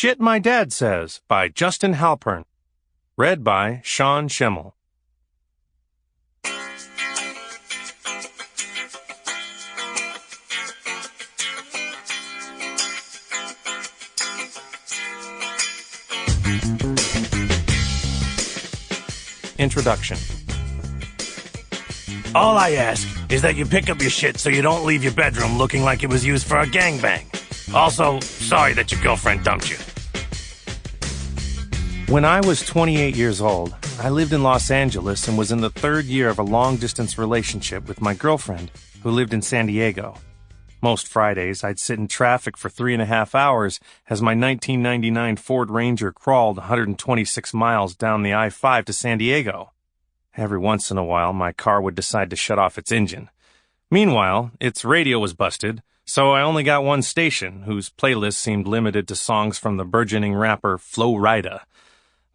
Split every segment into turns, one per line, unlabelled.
Shit My Dad Says by Justin Halpern. Read by Sean Schemmel. Introduction.
All I ask is that you pick up your shit so you don't leave your bedroom looking like it was used for a gangbang. Also, sorry that your girlfriend dumped you.
When I was 28 years old, I lived in Los Angeles and was in the third year of a long-distance relationship with my girlfriend, who lived in San Diego. Most Fridays, I'd sit in traffic for 3.5 hours as my 1999 Ford Ranger crawled 126 miles down the I-5 to San Diego. Every once in a while, my car would decide to shut off its engine. Meanwhile, its radio was busted, so I only got one station, whose playlist seemed limited to songs from the burgeoning rapper Flo Rida.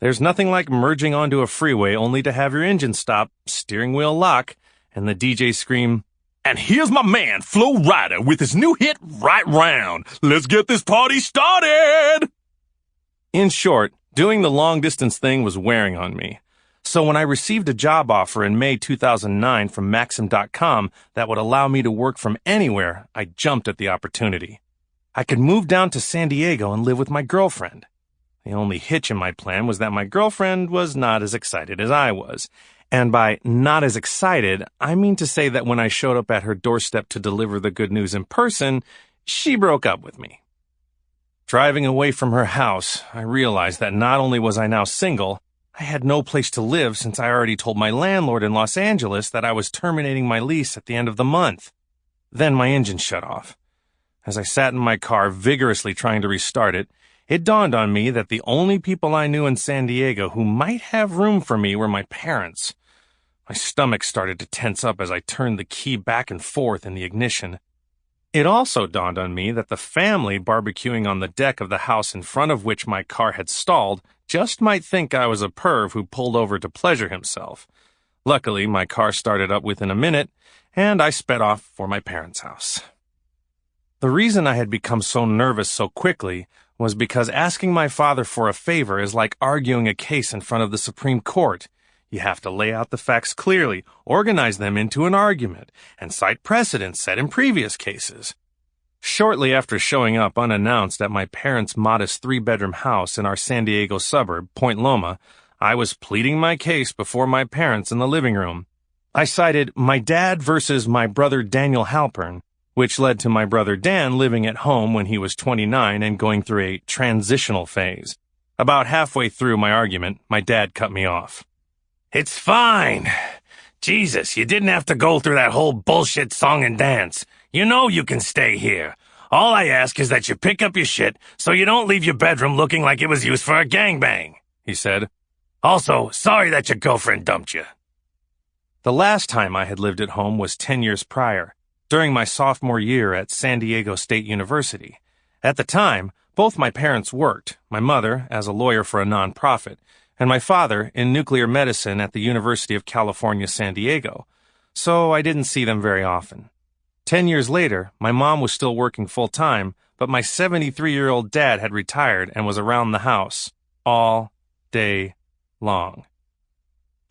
There's nothing like merging onto a freeway only to have your engine stop, steering wheel lock, and the DJ scream, "And here's my man, Flo Rida, with his new hit, Right Round. Let's get this party started!" In short, doing the long-distance thing was wearing on me. So when I received a job offer in May 2009 from Maxim.com that would allow me to work from anywhere, I jumped at the opportunity. I could move down to San Diego and live with my girlfriend. The only hitch in my plan was that my girlfriend was not as excited as I was. And by not as excited, I mean to say that when I showed up at her doorstep to deliver the good news in person, she broke up with me. Driving away from her house, I realized that not only was I now single, I had no place to live since I already told my landlord in Los Angeles that I was terminating my lease at the end of the month. Then my engine shut off. As I sat in my car vigorously trying to restart it, it dawned on me that the only people I knew in San Diego who might have room for me were my parents. My stomach started to tense up as I turned the key back and forth in the ignition. It also dawned on me that the family barbecuing on the deck of the house in front of which my car had stalled just might think I was a perv who pulled over to pleasure himself. Luckily, my car started up within a minute, and I sped off for my parents' house. The reason I had become so nervous so quickly was because asking my father for a favor is like arguing a case in front of the Supreme Court. You have to lay out the facts clearly, organize them into an argument, and cite precedents set in previous cases. Shortly after showing up unannounced at my parents' modest 3-bedroom house in our San Diego suburb, Point Loma, I was pleading my case before my parents in the living room. I cited my dad versus my brother Daniel Halpern, which led to my brother Dan living at home when he was 29 and going through a transitional phase. About halfway through my argument, my dad cut me off.
It's fine. Jesus, you didn't have to go through that whole bullshit song and dance. You know you can stay here. All I ask is that you pick up your shit so you don't leave your bedroom looking like it was used for a gangbang, he said. Also, sorry that your girlfriend dumped you.
The last time I had lived at home was 10 years prior, during my sophomore year at San Diego State University. At the time, both my parents worked, my mother as a lawyer for a nonprofit, and my father in nuclear medicine at the University of California, San Diego, so I didn't see them very often. 10 years later, my mom was still working full-time, but my 73-year-old dad had retired and was around the house all day long.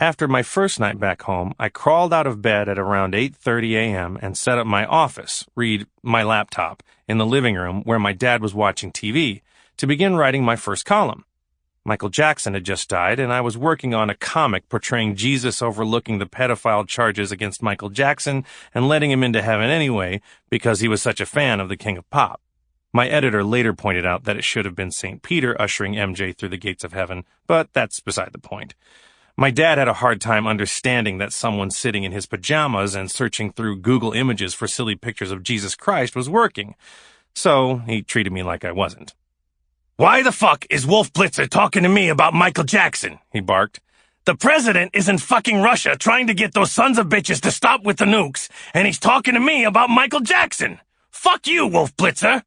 After my first night back home, I crawled out of bed at around 8:30 a.m. and set up my office, read my laptop, in the living room where my dad was watching TV, to begin writing my first column. Michael Jackson had just died, and I was working on a comic portraying Jesus overlooking the pedophile charges against Michael Jackson and letting him into heaven anyway because he was such a fan of the King of Pop. My editor later pointed out that it should have been St. Peter ushering MJ through the gates of heaven, but that's beside the point. My dad had a hard time understanding that someone sitting in his pajamas and searching through Google Images for silly pictures of Jesus Christ was working, so he treated me like I wasn't.
Why the fuck is Wolf Blitzer talking to me about Michael Jackson? He barked. The president is in fucking Russia trying to get those sons of bitches to stop with the nukes, and he's talking to me about Michael Jackson. Fuck you, Wolf Blitzer.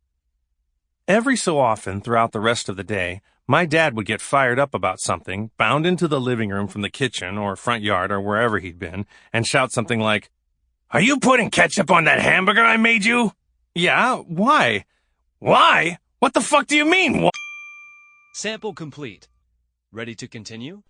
Every so often throughout the rest of the day, my dad would get fired up about something, bound into the living room from the kitchen or front yard or wherever he'd been, and shout something like, "Are you putting ketchup on that hamburger I made you?" "Yeah, why?" "Why? What the fuck do you mean,
Sample complete. Ready to continue?